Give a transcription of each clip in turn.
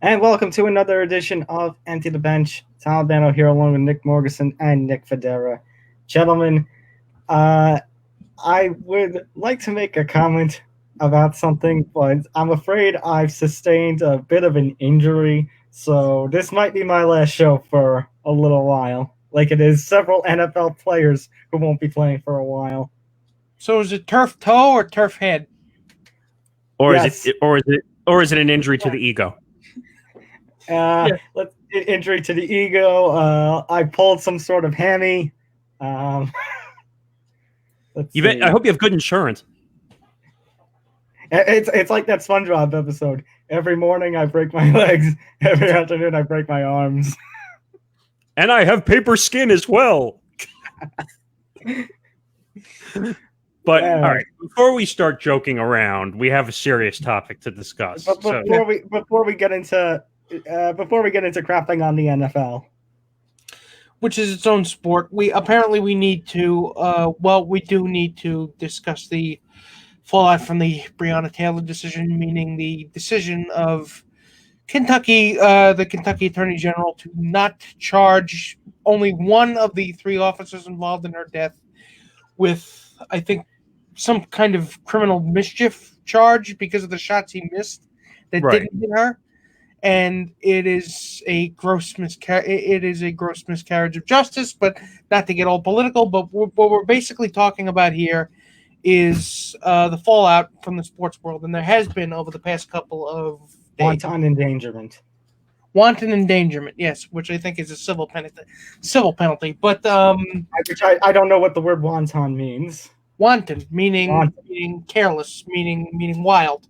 And welcome to another edition of Empty the Bench. Tom Albano here along with Nick Morgasen and Nick Fodera. Gentlemen, I would like to make a comment about something, but I'm afraid I've sustained a bit of an injury, so this might be my last show for a little while. Like it is several NFL players who won't be playing for a while. So is it turf toe or turf head? Or Yes. is it an injury to the ego? Injury to the ego. I pulled some sort of hammy. I hope you have good insurance. It's like that SpongeBob episode. Every morning I break my legs. Every afternoon I break my arms. And I have paper skin as well. But all right, before we start joking around, we have a serious topic to discuss. But before we get into crapping on the NFL, which is its own sport, we need to. We do need to discuss the fallout from the Breonna Taylor decision, meaning the decision of Kentucky, the Kentucky Attorney General, to not charge only one of the three officers involved in her death with, I think, some kind of criminal mischief charge because of the shots he missed that didn't hit her. And it is a gross miscarriage of justice. But not to get all political, but what we're basically talking about here is the fallout from the sports world, and there has been over the past couple of days. Wanton endangerment, yes, which I think is a civil penalty. But which I don't know what the word wanton means. Wanton meaning careless, meaning wild.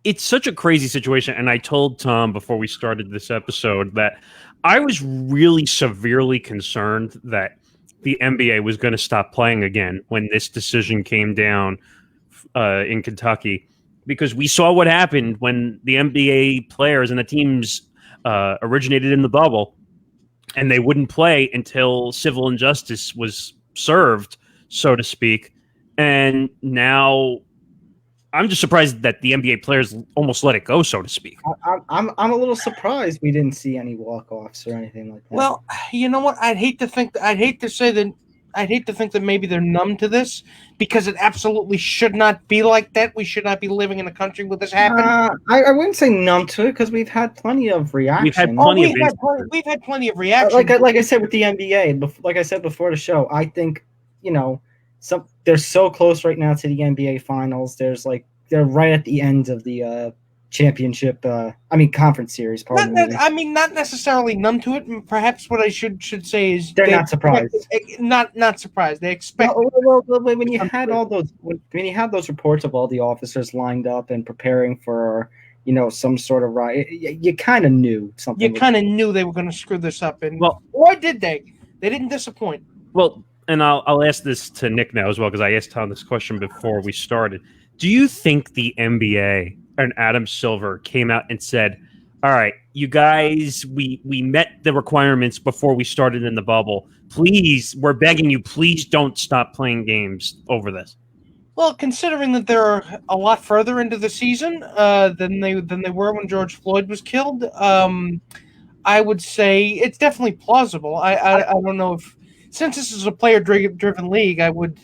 It's such a crazy situation, and I told Tom before we started this episode that I was really severely concerned that the NBA was going to stop playing again when this decision came down in Kentucky, because we saw what happened when the NBA players and the teams originated in the bubble, and they wouldn't play until civil injustice was served, so to speak. And now I'm just surprised that the NBA players almost let it go, so to speak. I'm a little surprised we didn't see any walk-offs or anything like that. Well, you know what? I'd hate to think that maybe they're numb to this, because it absolutely should not be like that. We should not be living in a country where this happens. I wouldn't say numb to it, because we've had plenty of reaction. We've had plenty of reaction. Like I said with the NBA, like I said before the show, I think, they're so close right now to the NBA finals. They're right at the end of the championship. Conference series. Not necessarily numb to it. Perhaps what I should say is they're not surprised. Not surprised. They expect. Well, when you had those reports of all the officers lined up and preparing for some sort of riot, you kind of knew something. You kind of knew they were going to screw this up, and or did they? They didn't disappoint. Well, and I'll ask this to Nick now as well, because I asked Tom this question before we started. Do you think the NBA and Adam Silver came out and said, all right, you guys, we met the requirements before we started in the bubble. Please, we're begging you, please don't stop playing games over this? Well, considering that they're a lot further into the season than they were when George Floyd was killed, I would say it's definitely plausible. I don't know if, since this is a player-driven league, I would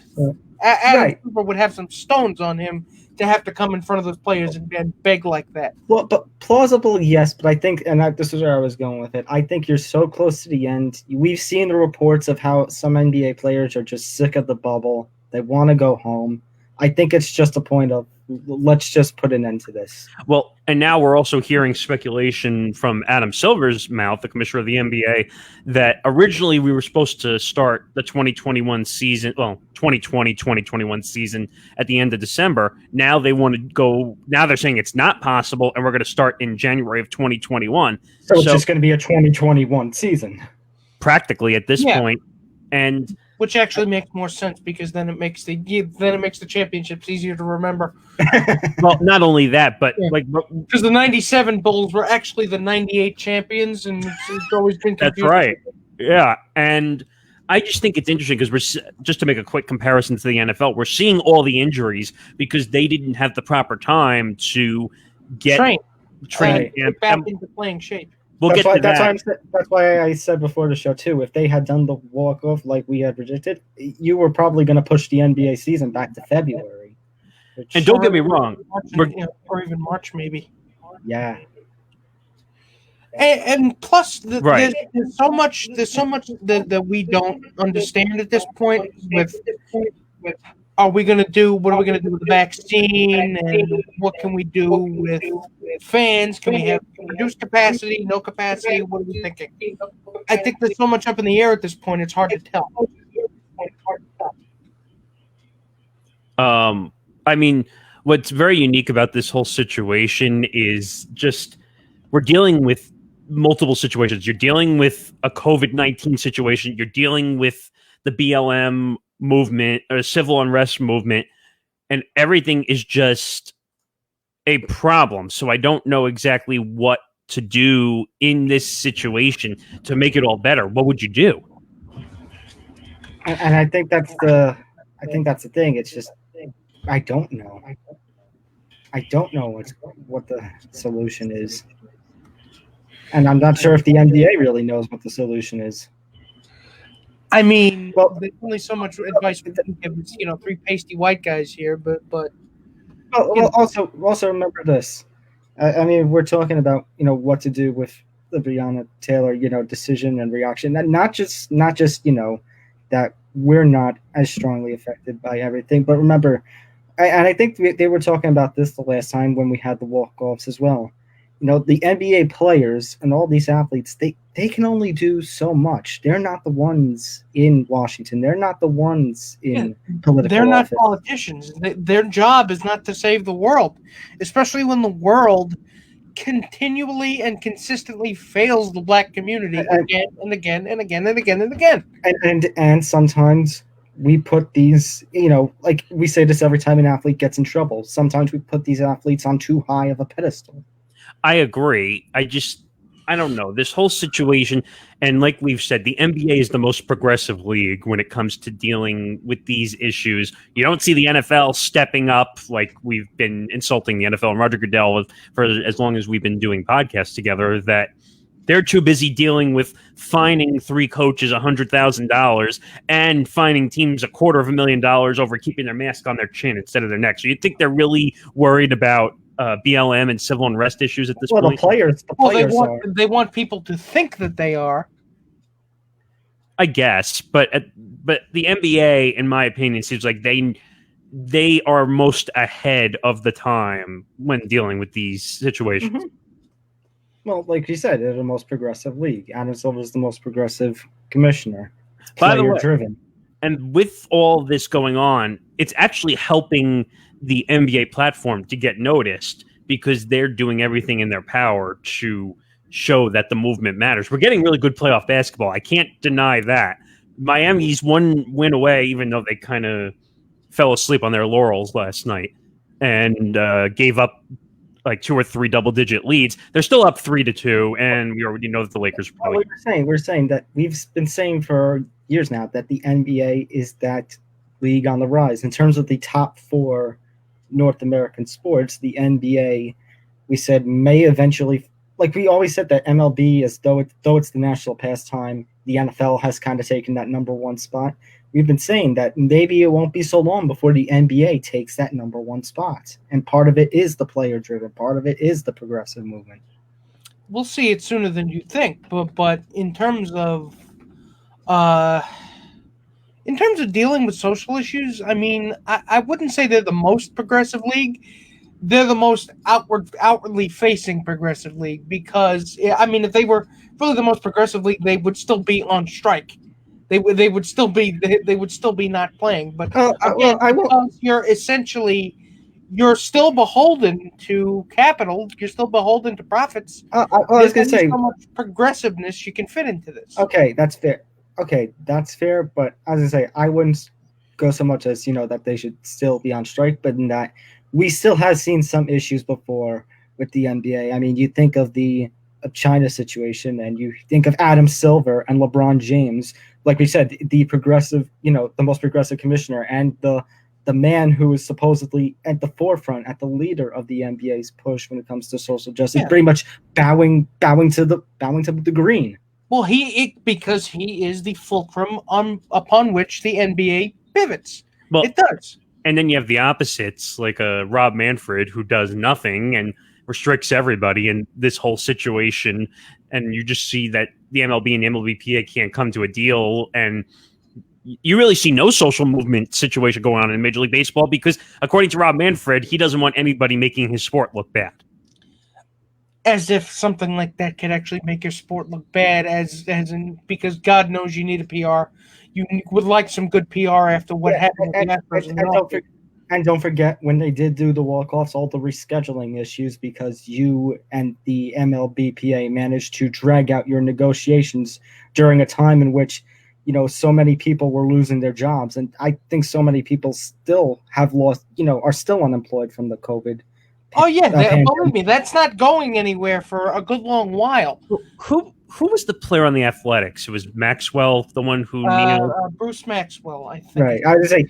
Adam Silver would have some stones on him to have to come in front of those players and beg like that. Well, but plausible, yes. But I think, this is where I was going with it, I think you're so close to the end. We've seen the reports of how some NBA players are just sick of the bubble. They want to go home. I think it's just a point of, let's just put an end to this. Well, and now we're also hearing speculation from Adam Silver's mouth, the commissioner of the NBA, that originally we were supposed to start the 2021 season, 2020-2021 season at the end of December. Now they want to go, now they're saying it's not possible, and we're going to start in January of 2021. So it's just going to be a 2021 season. Practically at this point. And which actually makes more sense, because then it makes the championships easier to remember. Well, not only that, but because the '97 Bulls were actually the '98 champions, and it's always been confusing. That's right. Yeah, and I just think it's interesting because just to make a quick comparison to the NFL, we're seeing all the injuries because they didn't have the proper time to get training get camp. back into playing shape. We'll that's get why, to that. that's why I said before the show too. If they had done the walk off like we had predicted, you were probably going to push the NBA season back to February. And don't get me wrong, or even March maybe. Yeah. And plus, Right. there's so much that we don't understand at this point. With what are we going to do with the vaccine, and what can we do with fans? Can we have reduced capacity, no capacity? What are we thinking? I think there's so much up in the air at this point. It's hard to tell. I mean, what's very unique about this whole situation is just we're dealing with multiple situations. You're dealing with a COVID-19 situation. You're dealing with the BLM movement or civil unrest movement, and everything is just a problem. So I don't know exactly what to do in this situation to make it all better. What would you do? And I think that's the thing. It's just I don't know. I don't know what the solution is. And I'm not sure if the NBA really knows what the solution is. I mean, Well, there's only so much advice we can give. It's, three pasty white guys here, but also remember this. I mean, we're talking about what to do with the Breonna Taylor decision and reaction, and not just that we're not as strongly affected by everything, but remember, and I think they were talking about this the last time when we had the walk-offs as well. The NBA players and all these athletes, they can only do so much. They're not the ones in Washington. They're not the ones in political They're not office. Politicians. Their job is not to save the world, especially when the world continually and consistently fails the black community again and again and again and again and again. And sometimes we put these, like we say this every time an athlete gets in trouble. Sometimes we put these athletes on too high of a pedestal. I agree. I don't know. This whole situation, and like we've said, the NBA is the most progressive league when it comes to dealing with these issues. You don't see the NFL stepping up like we've been insulting the NFL and Roger Goodell for as long as we've been doing podcasts together, that they're too busy dealing with fining 3 coaches $100,000 and fining teams $250,000 over keeping their mask on their chin instead of their neck. So you'd think they're really worried about BLM and civil unrest issues at this point? The players they want people to think that they are. I guess, but the NBA, in my opinion, seems like they are most ahead of the time when dealing with these situations. Mm-hmm. Well, like you said, they're the most progressive league. Adam Silver is the most progressive commissioner. By the way, driven. And with all this going on, it's actually helping the NBA platform to get noticed because they're doing everything in their power to show that the movement matters. We're getting really good playoff basketball. I can't deny that. Miami's 1 win away, even though they kind of fell asleep on their laurels last night and gave up like 2 or 3 double-digit leads. They're still up 3-2, and we already know that the Lakers are probably... We're saying that we've been saying for years now that the NBA is that league on the rise. In terms of the top 4 North American sports, the NBA, we said, may eventually, like we always said that MLB, as though it's the national pastime, the NFL has kind of taken that number 1 spot. We've been saying that maybe it won't be so long before the NBA takes that number 1 spot. And part of it is the player-driven. Part of it is the progressive movement. We'll see it sooner than you think. But in terms of dealing with social issues, I mean, I wouldn't say they're the most progressive league. They're the most outwardly facing progressive league because, I mean, if they were really the most progressive league, they would still be on strike. They would still be not playing. But because you're still beholden to capital, you're still beholden to profits. I was going to say, so much progressiveness you can fit into this. Okay, that's fair. But as I say, I wouldn't go so much as that they should still be on strike, but in that we still have seen some issues before with the NBA. I mean, you think of the China situation, and you think of Adam Silver and LeBron James. Like we said, the progressive, the most progressive commissioner, and the the man who is supposedly at the forefront, at the leader of the NBA's push when it comes to social justice, pretty much bowing to the green. Well, because he is the fulcrum upon which the NBA pivots. Well, it does. And then you have the opposites, like Rob Manfred, who does nothing and restricts everybody in this whole situation. And you just see that the MLB and the MLBPA can't come to a deal. And you really see no social movement situation going on in Major League Baseball because, according to Rob Manfred, he doesn't want anybody making his sport look bad. As if something like that could actually make your sport look bad, because God knows you need a PR. You would like some good PR after what happened with the Astros. And don't forget when they did do the walk-offs, all the rescheduling issues because you and the MLBPA managed to drag out your negotiations during a time in which, so many people were losing their jobs. And I think so many people still have lost, are still unemployed from the COVID. Oh, yeah. Believe me, that's not going anywhere for a good long while. Who was the player on the Athletics? It was Maxwell, the one who kneeled? Bruce Maxwell, I think. Right. I would say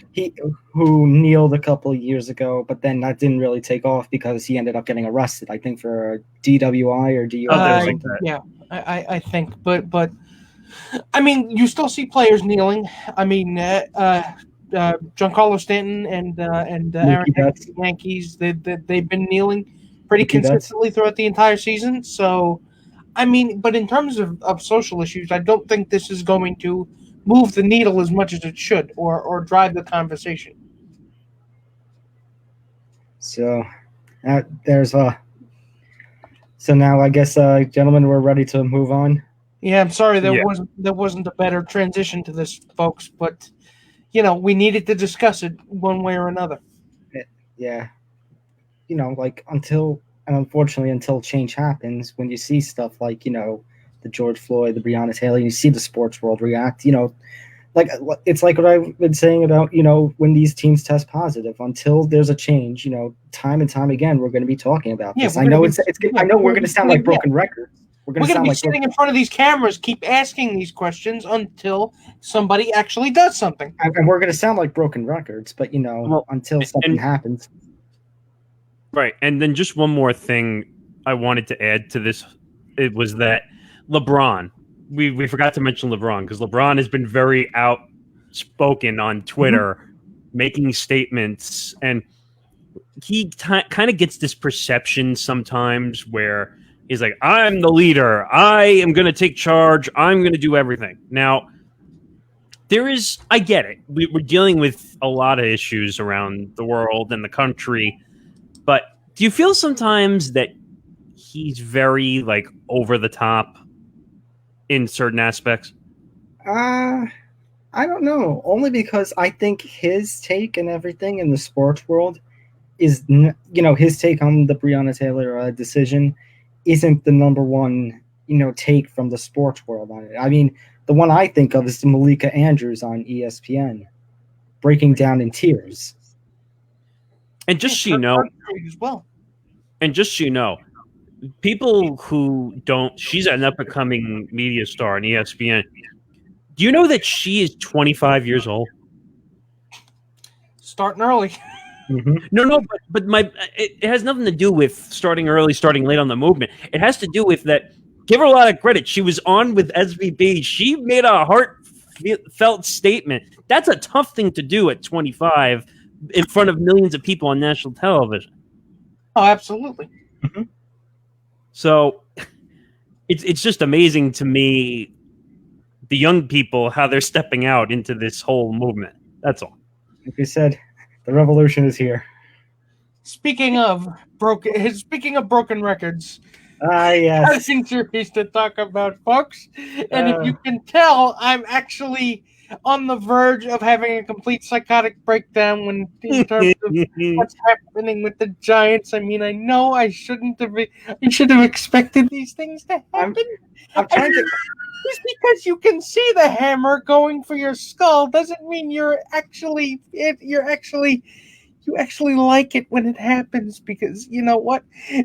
who kneeled a couple of years ago, but then that didn't really take off because he ended up getting arrested, I think, for DWI or DUI. Yeah, I think. But I mean, you still see players kneeling. I mean, Giancarlo Stanton and Aaron Hicks, the Yankees, they've been kneeling pretty consistently throughout the entire season. So, I mean, but in terms of social issues, I don't think this is going to move the needle as much as it should or drive the conversation. So, so now I guess, gentlemen, we're ready to move on. Yeah, I'm sorry there wasn't a better transition to this, folks, but we needed to discuss it one way or another. Yeah. Unfortunately, until change happens, when you see stuff like, the George Floyd, the Breonna Taylor, you see the sports world react, it's like what I've been saying about, when these teams test positive, until there's a change, time and time again, we're going to be talking about this. I know we're going to sound like broken records. We're going to be sitting in front of these cameras, keep asking these questions until somebody actually does something. And we're going to sound like broken records, but, until something happens. Right. And then just one more thing I wanted to add to this. It was that LeBron, we forgot to mention LeBron because LeBron has been very outspoken on Twitter, making statements. And he kind of gets this perception sometimes where he's like, I'm the leader. I am going to take charge. I'm going to do everything. Now, I get it. We're dealing with a lot of issues around the world and the country. But do you feel sometimes that he's very, over the top in certain aspects? I don't know. Only because I think his take and everything in the sports world is, his take on the Breonna Taylor decision isn't the number one, take from the sports world on it. I mean, the one I think of is the Malika Andrews on ESPN breaking down in tears. And just so you know, people who don't, she's an up-and-coming media star on ESPN. Do you know that she is 25 years old? Starting early. Mm-hmm. No, but it has nothing to do with starting early, starting late on the movement. It has to do with that. Give her a lot of credit. She was on with SVB. She made a heartfelt statement. That's a tough thing to do at 25 in front of millions of people on national television. Oh, absolutely. Mm-hmm. So it's just amazing to me, the young people, how they're stepping out into this whole movement. That's all. Like you said, the revolution is here. Speaking of broken records, yes. I think there is to talk about, folks. And if you can tell, I'm actually on the verge of having a complete psychotic breakdown in terms of what's happening with the Giants. I mean, I know I shouldn't have. You should have expected these things to happen. I'm trying to. Just because you can see the hammer going for your skull doesn't mean you actually like it when it happens, because you know what?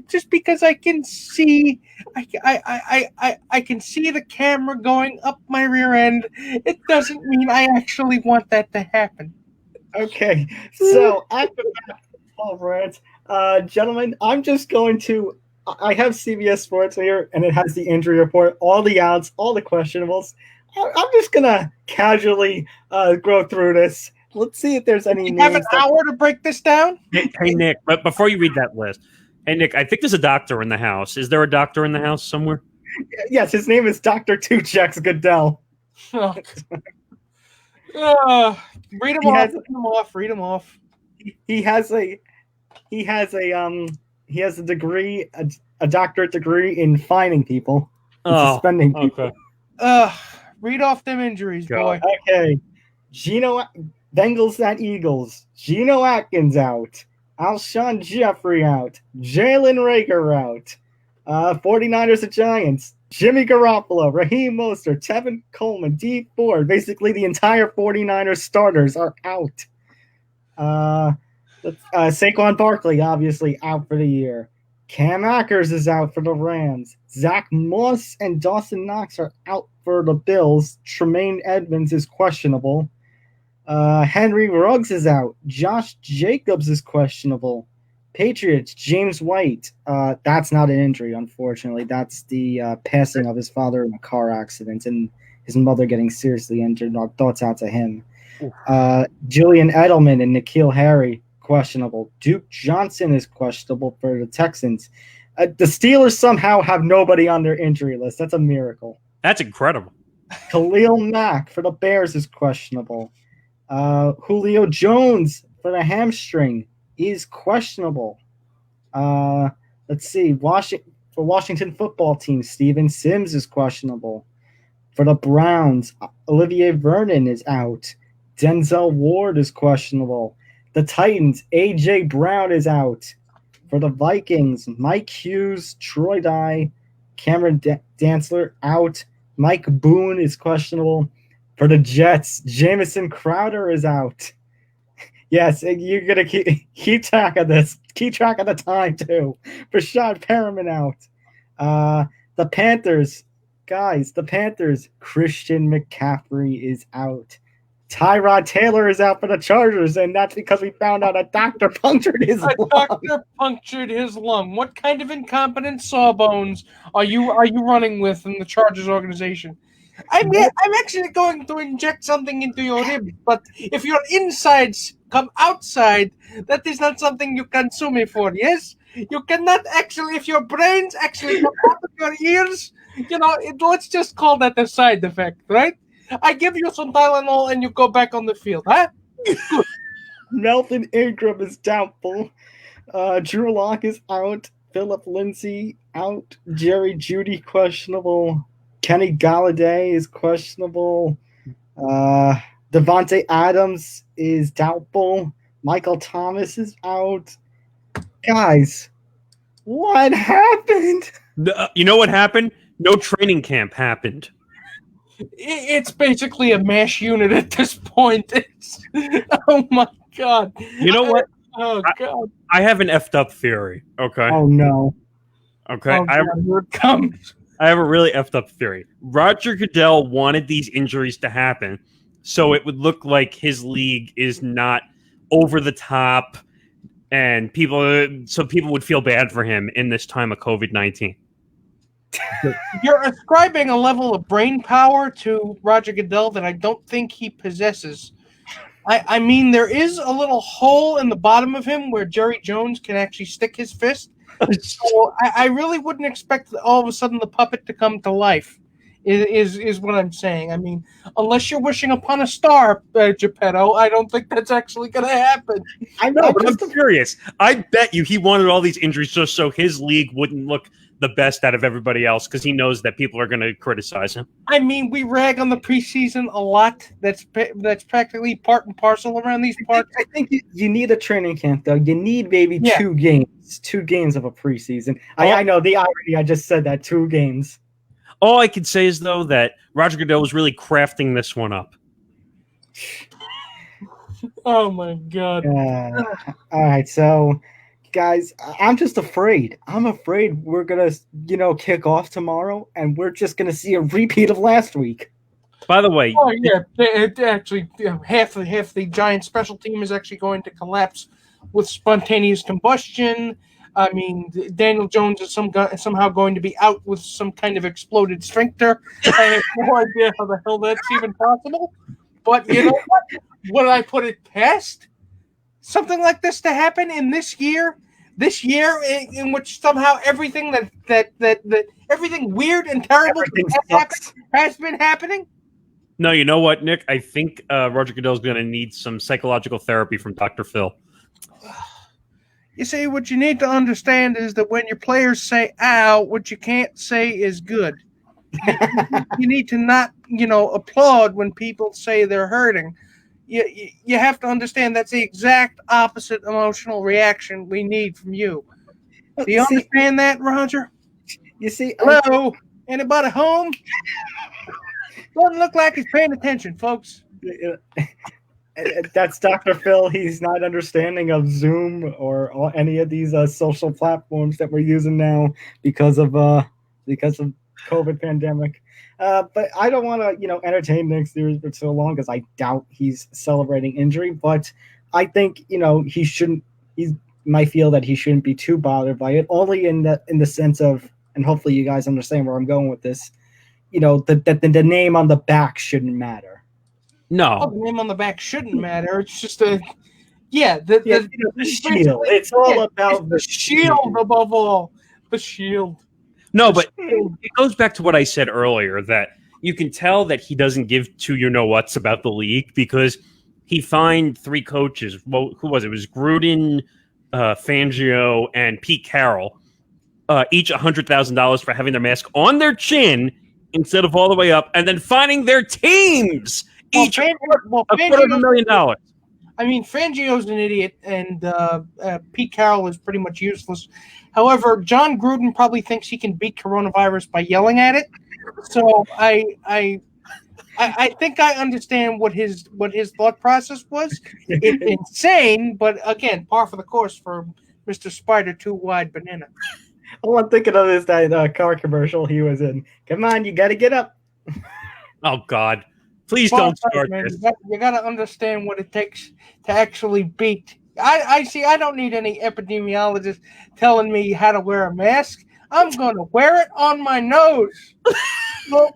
Just because I can see I can see the camera going up my rear end, it doesn't mean I actually want that to happen. Okay, so after that, Paul Brandt, gentlemen, I'm just going to. I have CBS Sports here, and it has the injury report, all the outs, all the questionables. I'm just gonna casually go through this. Let's see if there's any You have an names. That, hour to break this down? Hey, Nick, but before you read that list, hey, Nick, I think there's a doctor in the house. Is there a doctor in the house somewhere? yes, his name is Dr. Two Checks Goodell. Oh. Read them He off. has- Read them off. Read them off. He has a degree, a doctorate degree in fining people, and suspending people. Okay. Read off them injuries, boy. Okay. Bengals at Eagles. Geno Atkins out. Alshon Jeffrey out. Jalen Rager out. 49ers at Giants. Jimmy Garoppolo, Raheem Mostert, Tevin Coleman, Dee Ford. Basically, the entire 49ers starters are out. Saquon Barkley, obviously, out for the year. Cam Akers is out for the Rams. Zach Moss and Dawson Knox are out for the Bills. Tremaine Edmonds is questionable. Henry Ruggs is out. Josh Jacobs is questionable. Patriots, James White. That's not an injury, unfortunately. That's the passing of his father in a car accident and his mother getting seriously injured. Our thoughts out to him. Julian Edelman and N'Keal Harry, questionable. Duke Johnson is questionable for the Texans. The Steelers somehow have nobody on their injury list. That's a miracle. That's incredible. Khalil Mack for the Bears is questionable. Julio Jones for the hamstring is questionable. Let's see. For Washington football team, Steven Sims is questionable. For the Browns, Olivier Vernon is out. Denzel Ward is questionable. The Titans, A.J. Brown is out. For the Vikings, Mike Hughes, Troy Dye, Cameron Dantzler out. Mike Boone is questionable. For the Jets, Jamison Crowder is out. Yes, you're going to keep track of this. Keep track of the time, too. Rashad Perriman out. The Panthers, Christian McCaffrey is out. Tyrod Taylor is out for the Chargers, and that's because we found out a doctor punctured his lung. Doctor punctured his lung. What kind of incompetent sawbones are you running with in the Chargers organization? I'm actually going to inject something into your ribs, but if your insides come outside, that is not something you can sue me for, yes? You cannot actually, if your brains actually come out of your ears, let's just call that a side effect, right? I give you some Tylenol and you go back on the field, huh? Melvin Ingram is doubtful. Drew Lock is out. Philip Lindsay out. Jerry Jeudy questionable. Kenny Galladay is questionable. Devontae Adams is doubtful. Michael Thomas is out. Guys, what happened? You know what happened? No training camp happened. It's basically a MASH unit at this point. Oh my god! You know what? Oh god! I have an effed up theory. Okay. Oh no. Okay. Oh, God, here it comes. I have a really effed up theory. Roger Goodell wanted these injuries to happen so it would look like his league is not over the top, and people would feel bad for him in this time of COVID-19. You're ascribing a level of brain power to Roger Goodell that I don't think he possesses. I mean, there is a little hole in the bottom of him where Jerry Jones can actually stick his fist. So I really wouldn't expect all of a sudden the puppet to come to life, is what I'm saying. I mean, unless you're wishing upon a star, Geppetto, I don't think that's actually going to happen. I know, but I'm curious. I bet you he wanted all these injuries just so his league wouldn't look the best out of everybody else because he knows that people are going to criticize him. I mean, we rag on the preseason a lot. That's practically part and parcel around these parts. I think you need a training camp, though. You need maybe 2 games of a preseason. I know the irony. I just said that 2 games. All I can say is, though, that Roger Goodell was really crafting this one up. Oh, my God. All right, so, guys, I'm just afraid. I'm afraid we're going to, kick off tomorrow, and we're just going to see a repeat of last week. By the way, Oh yeah, actually half the Giants special team is actually going to collapse with spontaneous combustion. I mean, Daniel Jones is somehow going to be out with some kind of exploded sphincter. I have no idea how the hell that's even possible. But you know what? Would I put it past something like this to happen in this year? This year in which somehow everything that everything weird and terrible has been happening? no, you know what, Nick? I think Roger Goodell's going to need some psychological therapy from Dr. Phil. You see, what you need to understand is that when your players say "ow," what you can't say is "good." You need to not, applaud when people say they're hurting. You have to understand that's the exact opposite emotional reaction we need from you. Do you understand that, Roger? You see, hello, anybody home? Doesn't look like he's paying attention, folks. That's Dr. Phil. He's not understanding of Zoom or any of these social platforms that we're using now because of COVID pandemic. But I don't want to, entertain Nick's theories for so long because I doubt he's celebrating injury. But I think, he shouldn't. He might feel that he shouldn't be too bothered by it. Only in the sense of, and hopefully you guys understand where I'm going with this. That the name on the back shouldn't matter. No, the name on the back shouldn't matter. It's just the shield. It's all about the shield above all. The shield. No, but it goes back to what I said earlier, that you can tell that he doesn't give two you-know-whats about the league because he fined 3 coaches. Well, who was it? It was Gruden, Fangio, and Pete Carroll, each $100,000 for having their mask on their chin instead of all the way up, and then fining their teams each $250,000. I mean, Fangio's an idiot, and Pete Carroll is pretty much useless. However, John Gruden probably thinks he can beat coronavirus by yelling at it. So I think I understand what his thought process was. It's insane, but again, par for the course for Mr. Spider Too Wide Banana. All I'm thinking of is that car commercial he was in. Come on, you got to get up. Oh God! Please don't start this. You got to understand what it takes to actually beat. I see. I don't need any epidemiologist telling me how to wear a mask. I'm going to wear it on my nose. Well,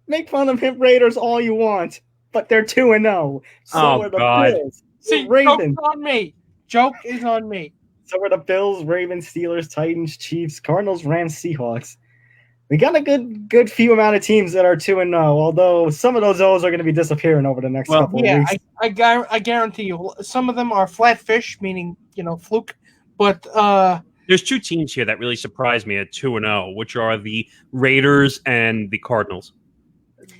make fun of him Raiders all you want, but they're 2-0. So are the Bills. See, Ravens. Joke's on me. Joke is on me. So are the Bills, Ravens, Steelers, Titans, Chiefs, Cardinals, Rams, Seahawks. We got a good few amount of teams that are 2-0, although some of those O's are going to be disappearing over the next couple of weeks. I guarantee you, some of them are flat fish, meaning, fluke. But there's 2 teams here that really surprised me at 2-0, which are the Raiders and the Cardinals.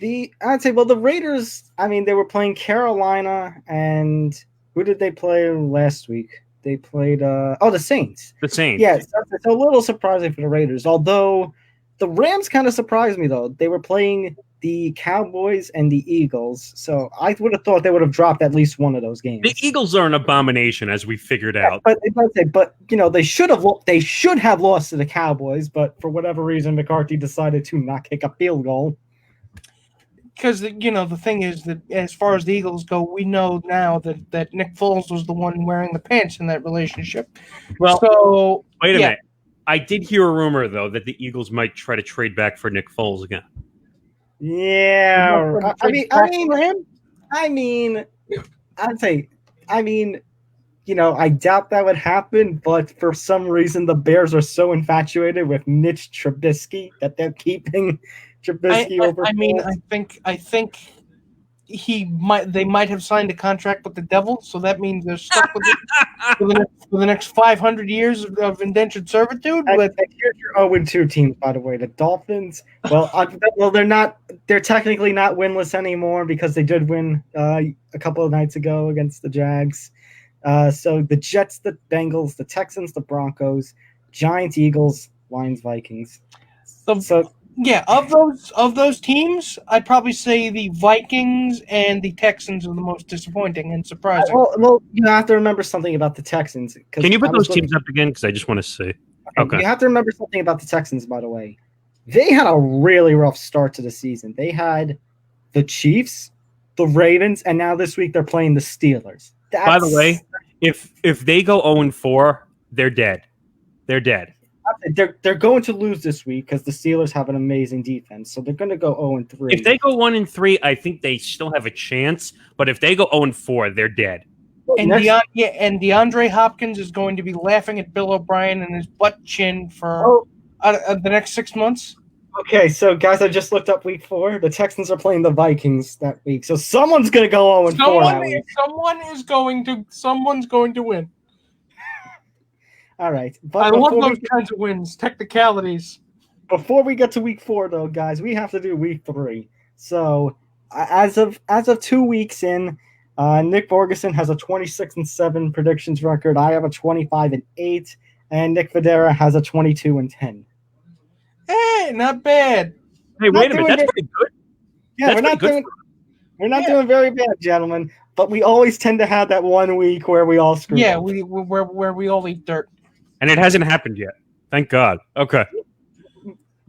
I'd say, the Raiders, I mean, they were playing Carolina, and who did they play last week? They played, the Saints. The Saints. Yes, it's a little surprising for the Raiders, although the Rams kind of surprised me, though. They were playing the Cowboys and the Eagles, so I would have thought they would have dropped at least one of those games. The Eagles are an abomination, as we figured out. But they should have lost to the Cowboys, but for whatever reason, McCarthy decided to not kick a field goal. Because the thing is that as far as the Eagles go, we know now that Nick Foles was the one wearing the pants in that relationship. Well, so wait a minute. I did hear a rumor though that the Eagles might try to trade back for Nick Foles again. Yeah, I doubt that would happen, but for some reason the Bears are so infatuated with Mitch Trubisky that they're keeping Trubisky over. I think they might have signed a contract with the devil, so that means they're stuck with it for the next 500 years of indentured servitude. But here's your 0-2 teams, by the way. The Dolphins. Well, they're not. They're technically not winless anymore because they did win a couple of nights ago against the Jags. So the Jets, the Bengals, the Texans, the Broncos, Giants, Eagles, Lions, Vikings. Yeah, of those teams, I'd probably say the Vikings and the Texans are the most disappointing and surprising. Well, you have to remember something about the Texans. Can you put those teams up again? Because I just want to see. Okay. You have to remember something about the Texans, by the way. They had a really rough start to the season. They had the Chiefs, the Ravens, and now this week they're playing the Steelers. By the way, if they go 0-4, they're dead. They're dead. They're going to lose this week because the Steelers have an amazing defense, so they're going to go 0-3. If they go 1-3, I think they still have a chance. But if they go 0-4, they're dead. And DeAndre Hopkins is going to be laughing at Bill O'Brien and his butt chin for the next 6 months. Okay, so guys, I just looked up week 4. The Texans are playing the Vikings that week, so someone's going to go 0-4 that week. Someone's going to win. All right. I love those kinds of wins, technicalities. Before we get to week 4, though, guys, we have to do week 3. So as of 2 weeks in, Nick Morgasen has a 26-7 predictions record. I have a 25-8, and Nick Fodera has a 22-10. Hey, not bad. Hey, wait a minute. That's pretty good. Yeah, we're not doing very bad, gentlemen. But we always tend to have that 1 week where we all screw up. Yeah, where we all eat dirt. And it hasn't happened yet. Thank God. Okay.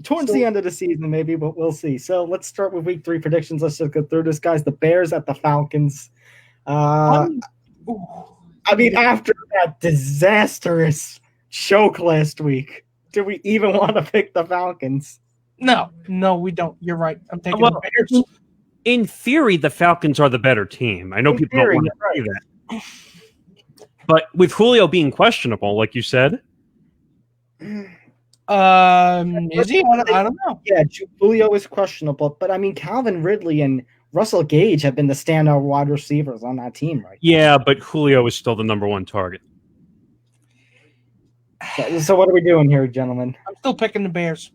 Towards the end of the season, maybe, but we'll see. So let's start with week 3 predictions. Let's just go through this, guys. The Bears at the Falcons. I mean, after that disastrous choke last week, do we even want to pick the Falcons? No, we don't. You're right. I'm taking the Bears. In theory, the Falcons are the better team. I know people don't want to say that. But with Julio being questionable, like you said. Is he? I don't know. Yeah, Julio is questionable. But, I mean, Calvin Ridley and Russell Gage have been the standout wide receivers on that team right now. Yeah, but Julio is still the number 1 target. So what are we doing here, gentlemen? I'm still picking the Bears.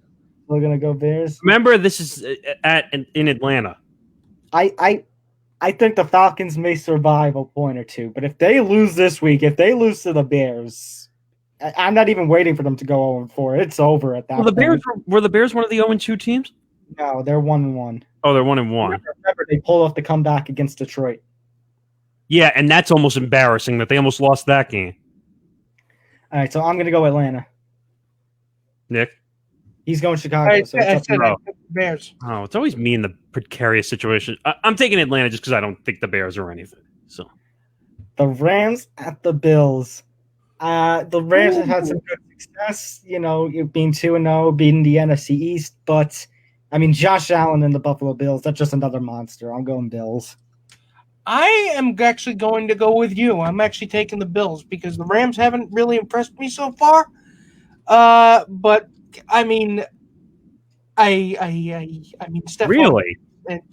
We're going to go Bears? Remember, this is in Atlanta. I think the Falcons may survive a point or two, but if they lose this week, if they lose to the Bears, I'm not even waiting for them to go 0-4. It's over at that point. Were the Bears one of the 0-2 teams? No, they're 1-1. Oh, they're 1-1. Remember, they pulled off the comeback against Detroit. Yeah, and that's almost embarrassing that they almost lost that game. All right, so I'm going to go Atlanta. Nick? He's going Chicago. I said Bears. Oh, it's always me in the precarious situation. I'm taking Atlanta just because I don't think the Bears are anything. So, the Rams at the Bills. The Rams have had some good success, being 2-0, beating the NFC East. But, I mean, Josh Allen and the Buffalo Bills, that's just another monster. I'm going Bills. I am actually going to go with you. I'm actually taking the Bills because the Rams haven't really impressed me so far. But I mean, I mean, Stephon really,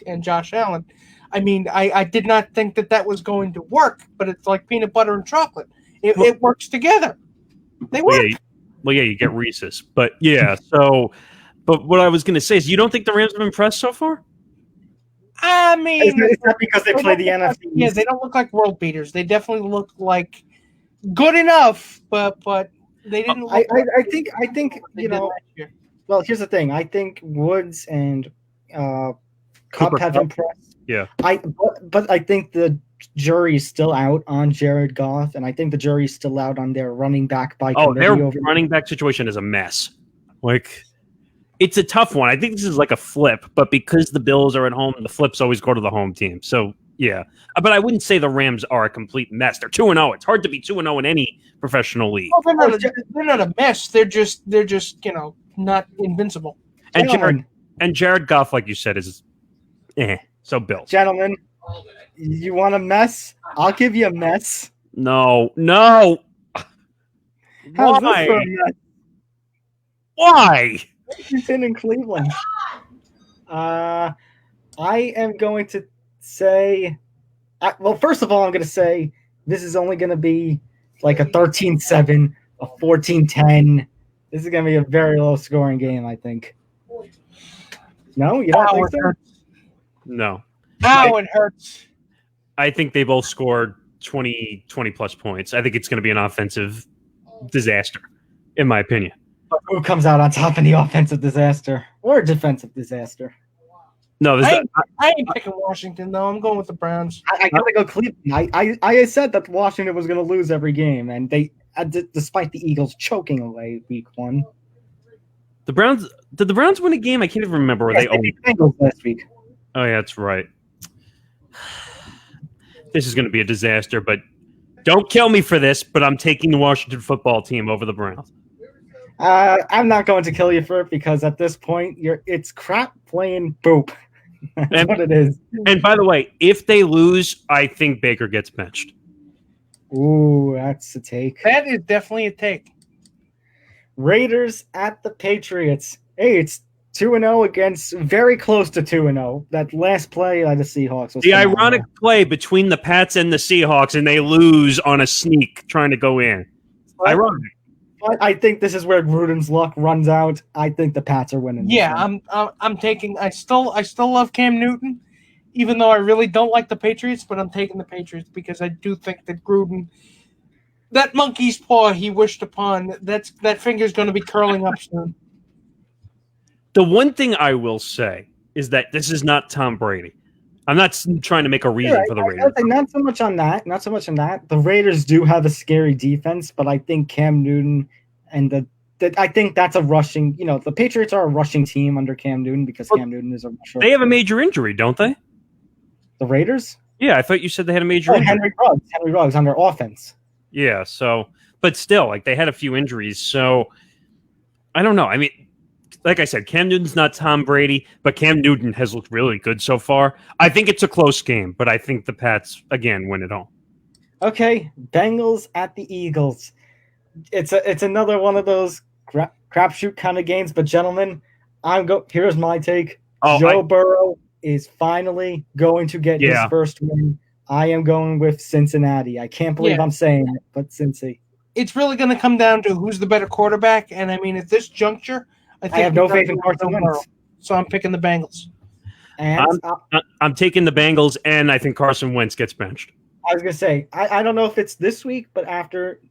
and Josh Allen. I mean, I did not think that was going to work, but it's like peanut butter and chocolate. It works together. They work. Yeah, you get Reese's, but yeah. So, but what I was going to say is, you don't think the Rams have impressed so far? I mean, it's not because they play the NFC. Yeah, they don't look like world beaters. They definitely look like good enough, but they didn't. I think Well, here's the thing. I think Woods and Kupp have impressed. Yeah. But I think the jury is still out on Jared Goff, and I think the jury is still out on their running back by committee. Their running back situation is a mess. Like, it's a tough one. I think this is like a flip, but because the Bills are at home, the flips always go to the home team. So, yeah. But I wouldn't say the Rams are a complete mess. They're 2-0. It's hard to be 2-0 in any professional league. Well, they're not a mess. They're just not invincible. And Jared Goff, like you said, is so Bills. Gentlemen, you want a mess? I'll give you a mess. No. How's this for a mess? Why? He's in Cleveland. I am going to say, well, first of all, I'm going to say this is only going to be like a 13-7, a 14-10. This is going to be a very low scoring game, I think. No, you don't think so? No. Ow, it hurts. I think they both scored 20 plus points. I think it's going to be an offensive disaster, in my opinion. But who comes out on top in the offensive disaster or defensive disaster? No, I ain't picking Washington, though. I'm going with the Browns. I got to go Cleveland. I said that Washington was going to lose every game, and they, despite the Eagles choking away week 1. Did the Browns win a game? I can't even remember. They beat the Bengals last week. Oh, yeah, that's right. This is going to be a disaster, but don't kill me for this, but I'm taking the Washington football team over the Browns. I'm not going to kill you for it because at this point, it's crap playing boop. That's what it is. And by the way, if they lose, I think Baker gets benched. Ooh, that's a take. That is definitely a take. Raiders at the Patriots. Hey, it's 2-0 against very close to 2-0. That last play by the Seahawks was the phenomenal. ironic play between the Pats and the Seahawks, and they lose on a sneak trying to go in. Ironic. But I think this is where Gruden's luck runs out. I think the Pats are winning. Yeah, I'm taking. I still love Cam Newton, even though I really don't like the Patriots. But I'm taking the Patriots because I do think that Gruden, that monkey's paw he wished upon, that finger's going to be curling up soon. The one thing I will say is that this is not Tom Brady. I'm not trying to make a reason for the Raiders. Not so much on that. Not so much on that. The Raiders do have a scary defense, but I think Cam Newton and I think that's a rushing. The Patriots are a rushing team under Cam Newton because Cam Newton is a rusher. They have a major injury, don't they? The Raiders? Yeah, I thought you said they had a major injury. Henry Ruggs on their offense. Yeah, but still, they had a few injuries, so I don't know. I mean, like I said, Cam Newton's not Tom Brady, but Cam Newton has looked really good so far. I think it's a close game, but I think the Pats, again, win it all. Okay, Bengals at the Eagles. It's another one of those crapshoot kind of games, but gentlemen, here's my take. Joe Burrow is finally going to get his first win. I am going with Cincinnati. I can't believe I'm saying it, but Cincy. It's really going to come down to who's the better quarterback, and I mean, at this juncture, I have no faith in Carson Wentz. So I'm picking the Bengals. And I'm taking the Bengals, and I think Carson Wentz gets benched. I was going to say, I don't know if it's this week, but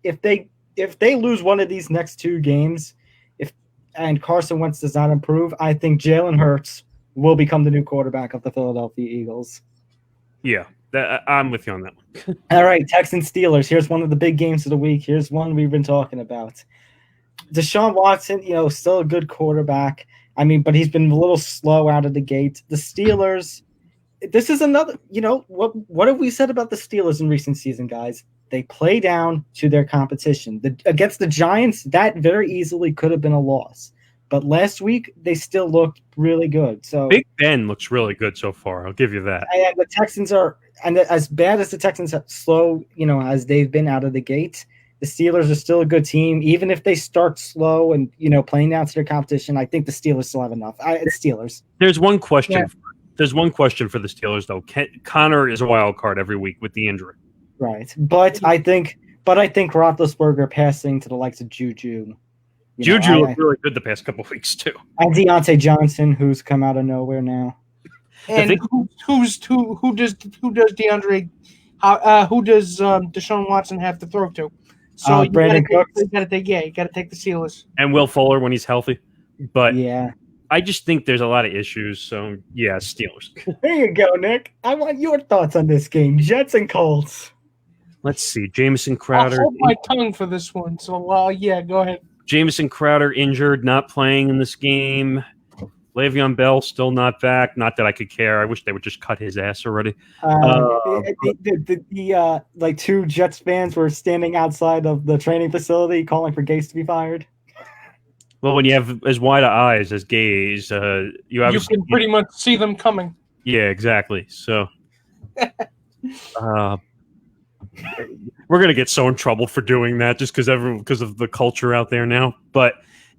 if they lose one of these next two games, and Carson Wentz does not improve, I think Jalen Hurts will become the new quarterback of the Philadelphia Eagles. Yeah, I'm with you on that one. All right, Texans Steelers. Here's one of the big games of the week. Here's one we've been talking about. Deshaun Watson, still a good quarterback. I mean, but he's been a little slow out of the gate. The Steelers, this is another, what have we said about the Steelers in recent season, guys? They play down to their competition. Against the Giants, that very easily could have been a loss. But last week, they still looked really good. So Big Ben looks really good so far. I'll give you that. And the Texans and as bad as the Texans are slow, as they've been out of the gate, the Steelers are still a good team. Even if they start slow and, playing down to their competition, I think the Steelers still have enough. It's Steelers. There's one question. Yeah. There's one question for the Steelers, though. Connor is a wild card every week with the injury. Right. But I think Roethlisberger passing to the likes of Juju. Juju looked really good the past couple of weeks, too. And Deontay Johnson, who's come out of nowhere now. And who does DeAndre? Who does Deshaun Watson have to throw to? So Brandon Cooks. You got to take the Steelers. And Will Fuller when he's healthy. But yeah, I just think there's a lot of issues. So yeah, Steelers. There you go, Nick. I want your thoughts on this game. Jets and Colts. Let's see. Jamison Crowder. I'll hold my tongue for this one. So yeah, go ahead. Jamison Crowder injured, not playing in this game. Le'Veon Bell still not back. Not that I could care. I wish they would just cut his ass already. Like two Jets fans were standing outside of the training facility calling for Gase to be fired. Well, when you have as wide eyes as Gase, you can pretty much see them coming. Yeah, exactly. So we're gonna get so in trouble for doing that just because of the culture out there now. But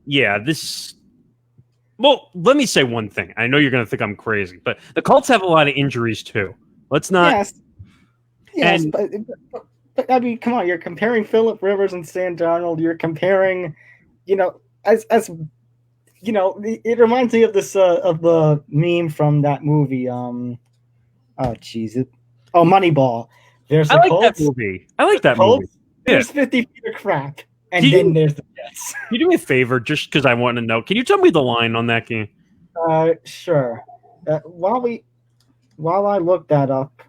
yeah, well, let me say one thing. I know you're going to think I'm crazy, but the Colts have a lot of injuries too. Let's not. Yes, but I mean, come on. You're comparing Phillip Rivers and Sam Darnold. You're comparing, as it reminds me of this of the meme from that movie. Moneyball. There's the Colts. That movie. I like that movie. There's 50 feet of crap. And then there's the Jets. Can you do me a favor, just because I want to know? Can you tell me the line on that game? Sure. While I look that up,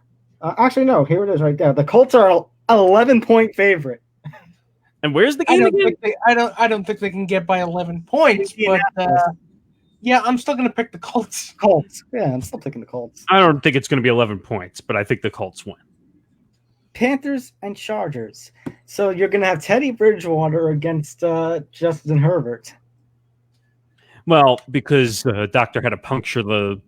actually no, here it is right there. The Colts are an 11-point favorite. And where's the game again? I don't think they can get by 11 points, but Yeah, I'm still going to pick the Colts. Colts. Yeah, I'm still picking the Colts. I don't think it's going to be 11 points, but I think the Colts win. Panthers and Chargers. So you're going to have Teddy Bridgewater against Justin Herbert. Well, because the doctor had to puncture Tyrod.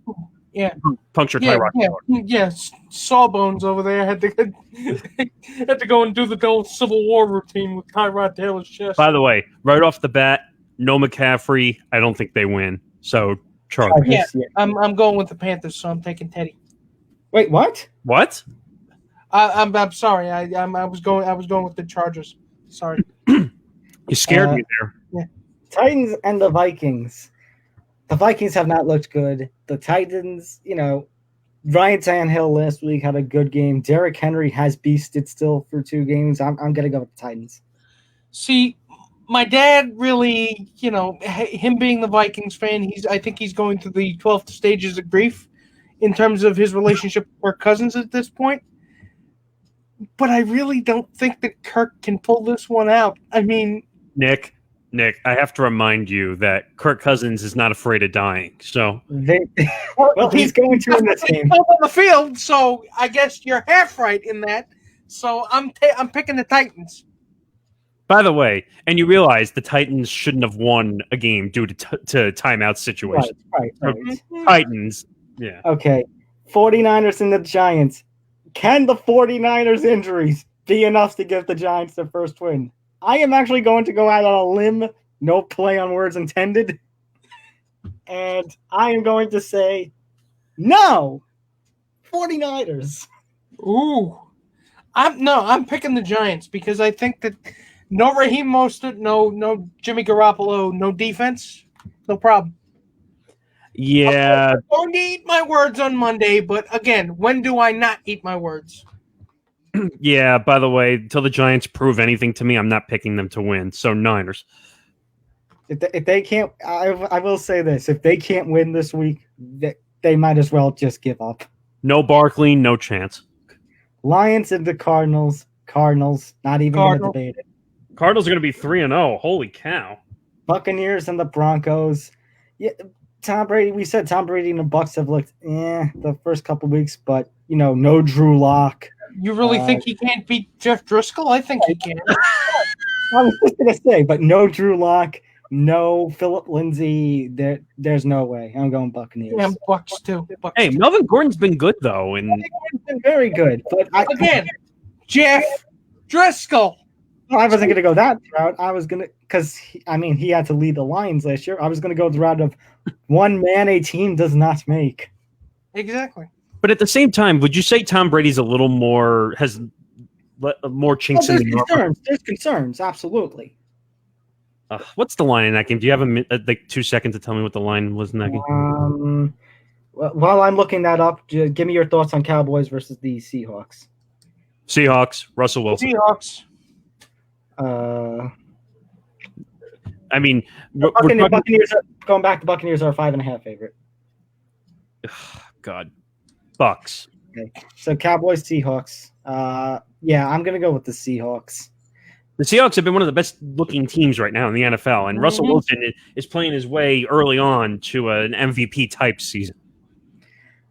Sawbones over there had to go and do the old Civil War routine with Tyrod Taylor's chest. By the way, right off the bat, no McCaffrey. I don't think they win. So Chargers. Yeah, I'm going with the Panthers, so I'm taking Teddy. Wait, what? What? I'm sorry. I was going with the Chargers. Sorry. You scared me there. Yeah. Titans and the Vikings. The Vikings have not looked good. The Titans, Ryan Tannehill last week had a good game. Derrick Henry has beasted still for 2 games. I'm going to go with the Titans. See, my dad really, him being the Vikings fan, I think he's going through the 12 stages of grief in terms of his relationship with Kirk Cousins at this point. But I really don't think that Kirk can pull this one out. I mean, Nick, I have to remind you that Kirk Cousins is not afraid of dying. So, he's going to in this game on the field. So I guess you're half right in that. So I'm picking the Titans. By the way, and you realize the Titans shouldn't have won a game due to timeout situation. Right. Titans, yeah. Okay, 49ers and the Giants. Can the 49ers injuries be enough to give the Giants their first win? I am actually going to go out on a limb, no play on words intended, and I am going to say no, 49ers. Ooh, I'm picking the Giants because I think that no Raheem Mostert, no Jimmy Garoppolo, no defense, no problem. Yeah. I'm going to eat my words on Monday, but again, when do I not eat my words? Yeah, by the way, until the Giants prove anything to me, I'm not picking them to win. So Niners. If they can't, I will say this: if they can't win this week, they might as well just give up. No Barkley, no chance. Lions and the Cardinals. Cardinals, not even going to debate it. Cardinals are going to be 3-0. Holy cow! Buccaneers and the Broncos. Yeah, Tom Brady. We said Tom Brady and the Bucs have looked the first couple weeks, but no Drew Lock. You really think he can't beat Jeff Driscoll? I think he can. I was just going to say, but no Drew Lock, no Phillip Lindsay. There's no way. I'm going Buccaneers. Yeah, Bucs too. Hey, Melvin Gordon's been good though, and he's been very good. But Jeff Driscoll. I wasn't going to go that route. I was going to, because he had to lead the Lions last year. I was going to go the route of one man a team does not make. Exactly. But at the same time, would you say Tom Brady's has more chinks in the armor? There's concerns, absolutely. What's the line in that game? Do you have 2 seconds to tell me what the line was in that game? While I'm looking that up, give me your thoughts on Cowboys versus the Seahawks. Seahawks, Russell Wilson. Seahawks. Buccaneers going back. The Buccaneers are a 5.5 favorite. God. Bucks. Okay. So Cowboys, Seahawks. I'm going to go with the Seahawks. The Seahawks have been one of the best looking teams right now in the NFL, and Russell Wilson is playing his way early on to an MVP type season.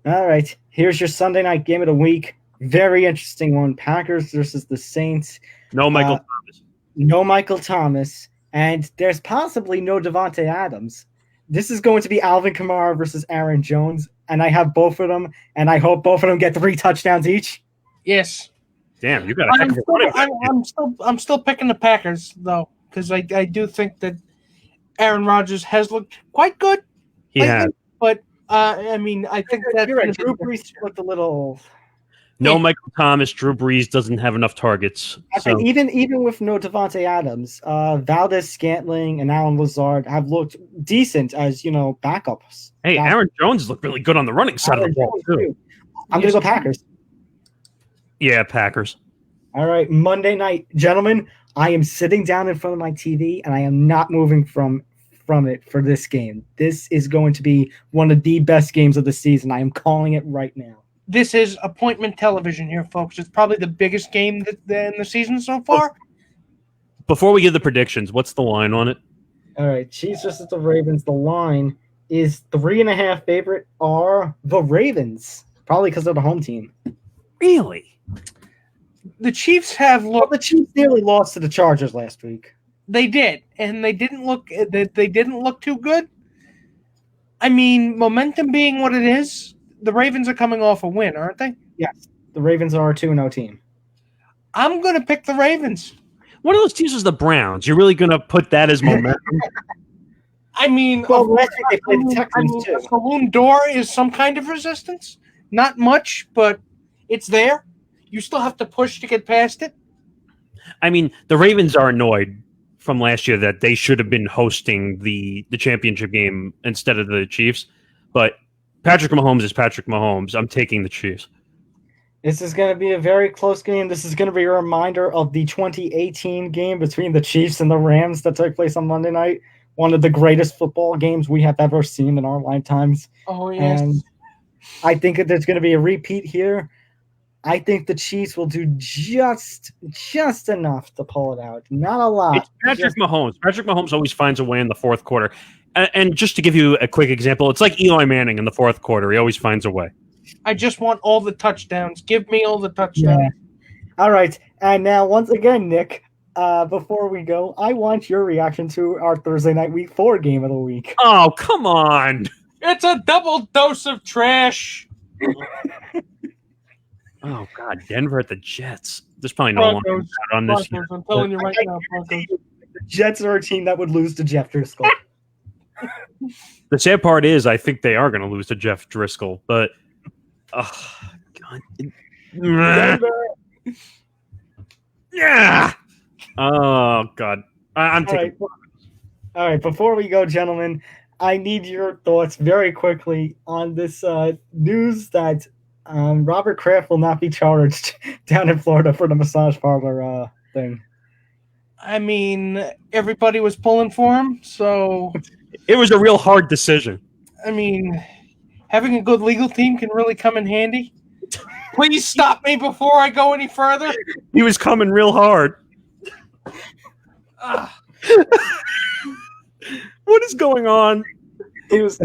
All right. Here's your Sunday night game of the week. Very interesting one. Packers versus the Saints. No Michael Thomas. No Michael Thomas. And there's possibly no Devontae Adams. This is going to be Alvin Kamara versus Aaron Jones. And I have both of them, and I hope both of them get 3 touchdowns each. Yes. Damn, you got I'm still picking the Packers though, because I do think that Aaron Rodgers has looked quite good. Yeah, but I think that Drew Brees looked a little. No Michael Thomas, Drew Brees doesn't have enough targets. So. Even with no Devontae Adams, Valdez Scantling and Alan Lazard have looked decent as backups. Hey, Aaron Jones looked really good on the running side of the ball too. I'm gonna go Packers. Yeah, Packers. All right, Monday night, gentlemen. I am sitting down in front of my TV and I am not moving from it for this game. This is going to be one of the best games of the season. I am calling it right now. This is appointment television here, folks. It's probably the biggest game in the season so far. Before we give the predictions, what's the line on it? All right, Chiefs versus the Ravens. The line is 3.5 favorite are the Ravens, probably because they're the home team. Really? The Chiefs have Well, looked. the Chiefs nearly lost to the Chargers last week. They did, and they didn't look. They didn't look too good. I mean, momentum being what it is, the Ravens are coming off a win, aren't they? Yes, the Ravens are a 2-0 team. I'm going to pick the Ravens. One of those teams was the Browns. You're really going to put that as momentum? I mean, Well, last week they played the Texans too. a saloon door is some kind of resistance. Not much, but it's there. You still have to push to get past it. I mean, the Ravens are annoyed from last year that they should have been hosting the championship game instead of the Chiefs. But Patrick Mahomes is Patrick Mahomes. I'm taking the Chiefs. This is going to be a very close game. This is going to be a reminder of the 2018 game between the Chiefs and the Rams that took place on Monday night. One of the greatest football games we have ever seen in our lifetimes. Oh, yes. And I think that there's going to be a repeat here. I think the Chiefs will do just enough to pull it out. Not a lot. It's Patrick Mahomes. Patrick Mahomes always finds a way in the fourth quarter. And just to give you a quick example, it's like Eli Manning in the fourth quarter. He always finds a way. I just want all the touchdowns. Give me all the touchdowns. Yeah. All right. And now, once again, Nick, before we go, I want your reaction to our Thursday night Week 4 game of the week. Oh, come on. It's a double dose of trash. Oh, God. Denver at the Jets. There's probably no one Broncos. on this. Broncos. I'm telling you right now, Broncos. The Jets are a team that would lose to Jeff Driscoll. The sad part is I think they are going to lose to Jeff Driscoll, but oh, God. Yeah. Oh, God. I'm taking. All right. Before we go, gentlemen, I need your thoughts very quickly on this news that Robert Kraft will not be charged down in Florida for the massage parlor thing. I mean, everybody was pulling for him, so It was a real hard decision. I mean, having a good legal team can really come in handy. Please stop me before I go any further. He was coming real hard. What is going on? He was.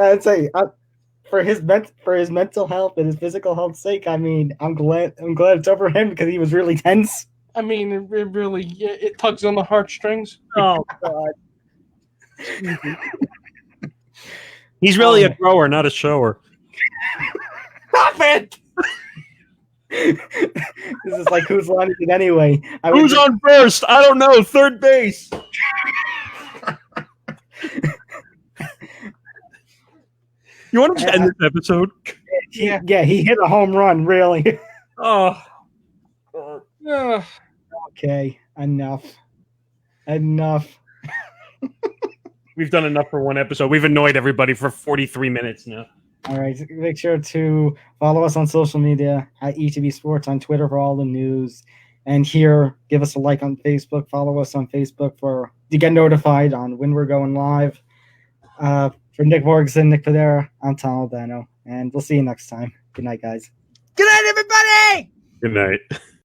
I'd say for his mental health and his physical health's sake. I mean, I'm glad it's over him because he was really tense. I mean, it really it tugs on the heartstrings. Oh, God. He's really a grower, not a shower. Stop it! This is like whose line is it anyway? Who's on first? I don't know. Third base. You want to end this episode? Yeah, he hit a home run, really. Oh. Okay, enough. We've done enough for one episode. We've annoyed everybody for 43 minutes now. All right, make sure to follow us on social media at ETB Sports on Twitter for all the news. And here, give us a like on Facebook. Follow us on Facebook to get notified on when we're going live. For Nick Morgasen, Nick Fodera, I'm Tom Albano. And we'll see you next time. Good night, guys. Good night, everybody! Good night.